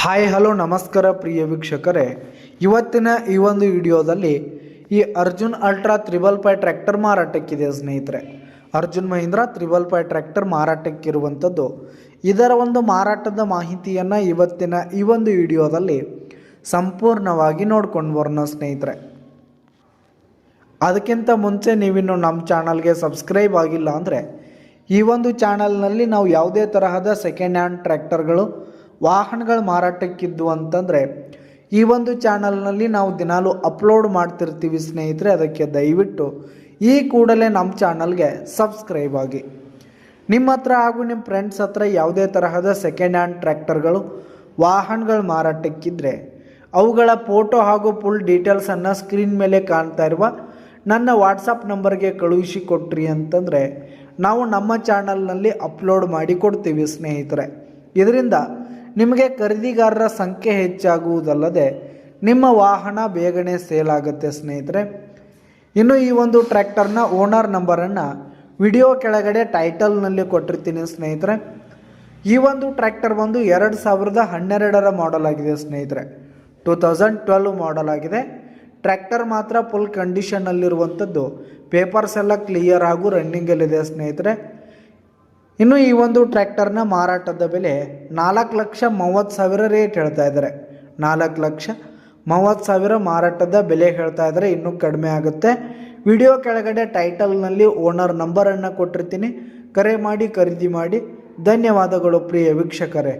Hi hello ನಮಸ್ಕಾರ ಪ್ರಿಯ ವೀಕ್ಷಕರೇ, ಇವತ್ತಿನ ಈ ಒಂದು ವಿಡಿಯೋದಲ್ಲಿ ಈ ಅರ್ಜುನ್ ಅಲ್ಟ್ರಾ 555 ಟ್ರ್ಯಾಕ್ಟರ್ ಮಾರಾಟಕ್ಕಿದೆ ಸ್ನೇಹಿತರೆ. ಅರ್ಜುನ್ ಮಹೀಂದ್ರ 555 ಟ್ರ್ಯಾಕ್ಟರ್ ಮಾರಾಟಕ್ಕಿರುವಂಥದ್ದು. ಇದರ ಒಂದು ಮಾರಾಟದ ಮಾಹಿತಿಯನ್ನು ಇವತ್ತಿನ ಈ ಒಂದು ವಿಡಿಯೋದಲ್ಲಿ ಸಂಪೂರ್ಣವಾಗಿ ನೋಡ್ಕೊಂಡು ಬರೋಣ ಸ್ನೇಹಿತರೆ. ಅದಕ್ಕಿಂತ ಮುಂಚೆ ನೀವಿನ್ನು ನಮ್ಮ ಚಾನಲ್ಗೆ ಸಬ್ಸ್ಕ್ರೈಬ್ ಆಗಿಲ್ಲ ಅಂದರೆ ಈ ಒಂದು ಚಾನಲ್ನಲ್ಲಿ ನಾವು ಯಾವುದೇ ತರಹದ ಸೆಕೆಂಡ್ ಹ್ಯಾಂಡ್ ಟ್ರ್ಯಾಕ್ಟರ್ಗಳು ವಾಹನಗಳು ಮಾರಾಟಕ್ಕಿದ್ದು ಅಂತಂದರೆ ಈ ಒಂದು ಚಾನಲ್ನಲ್ಲಿ ನಾವು ದಿನಾಲೂ ಅಪ್ಲೋಡ್ ಮಾಡ್ತಿರ್ತೀವಿ ಸ್ನೇಹಿತರೆ. ಅದಕ್ಕೆ ದಯವಿಟ್ಟು ಈ ಕೂಡಲೇ ನಮ್ಮ ಚಾನಲ್ಗೆ ಸಬ್ಸ್ಕ್ರೈಬ್ ಆಗಿ. ನಿಮ್ಮ ಹತ್ರ ಹಾಗೂ ನಿಮ್ಮ ಫ್ರೆಂಡ್ಸ್ ಹತ್ರ ಯಾವುದೇ ತರಹದ ಸೆಕೆಂಡ್ ಹ್ಯಾಂಡ್ ಟ್ರ್ಯಾಕ್ಟರ್ಗಳು ವಾಹನಗಳು ಮಾರಾಟಕ್ಕಿದ್ದರೆ ಅವುಗಳ ಫೋಟೋ ಹಾಗೂ ಫುಲ್ ಡೀಟೇಲ್ಸನ್ನು ಸ್ಕ್ರೀನ್ ಮೇಲೆ ಕಾಣ್ತಾ ಇರುವ ನನ್ನ ವಾಟ್ಸಪ್ ನಂಬರ್ಗೆ ಕಳುಹಿಸಿ ಕೊಟ್ರಿ ಅಂತಂದರೆ ನಾವು ನಮ್ಮ ಚಾನಲ್ನಲ್ಲಿ ಅಪ್ಲೋಡ್ ಮಾಡಿ ಕೊಡ್ತೀವಿ ಸ್ನೇಹಿತರೆ. ಇದರಿಂದ ನಿಮಗೆ ಖರೀದಿಗಾರರ ಸಂಖ್ಯೆ ಹೆಚ್ಚಾಗುವುದಲ್ಲದೆ ನಿಮ್ಮ ವಾಹನ ಬೇಗನೆ ಸೇಲ್ ಆಗುತ್ತೆ ಸ್ನೇಹಿತರೆ. ಇನ್ನು ಈ ಒಂದು ಟ್ರ್ಯಾಕ್ಟರ್ನ ಓನರ್ ನಂಬರನ್ನು ವಿಡಿಯೋ ಕೆಳಗಡೆ ಟೈಟಲ್ನಲ್ಲಿ ಕೊಟ್ಟಿರ್ತೀನಿ ಸ್ನೇಹಿತರೆ. ಈ ಒಂದು ಟ್ರ್ಯಾಕ್ಟರ್ ಬಂದು 2012ರ ಮಾಡೆಲ್ ಆಗಿದೆ ಸ್ನೇಹಿತರೆ. 2012 ಮಾಡೆಲ್ ಆಗಿದೆ. ಟ್ರ್ಯಾಕ್ಟರ್ ಮಾತ್ರ ಫುಲ್ ಕಂಡೀಷನ್ನಲ್ಲಿರುವಂಥದ್ದು. ಪೇಪರ್ಸ್ ಎಲ್ಲ ಕ್ಲಿಯರ್ ಹಾಗೂ ರನ್ನಿಂಗಲ್ಲಿದೆ ಸ್ನೇಹಿತರೆ. ಇನ್ನು ಈ ಒಂದು ಟ್ರ್ಯಾಕ್ಟರ್ನ ಮಾರಾಟದ ಬೆಲೆ 4,30,000 ರೇಟ್ ಹೇಳ್ತಾ ಇದ್ದಾರೆ. 4,30,000 ಮಾರಾಟದ ಬೆಲೆ ಹೇಳ್ತಾ ಇದ್ದಾರೆ. ಇನ್ನೂ ಕಡಿಮೆ ಆಗುತ್ತೆ. ವಿಡಿಯೋ ಕೆಳಗಡೆ ಟೈಟಲ್ನಲ್ಲಿ ಓನರ್ ನಂಬರನ್ನು ಕೊಟ್ಟಿರ್ತೀನಿ. ಕರೆ ಮಾಡಿ ಖರೀದಿ ಮಾಡಿ. ಧನ್ಯವಾದಗಳು ಪ್ರಿಯ ವೀಕ್ಷಕರೇ.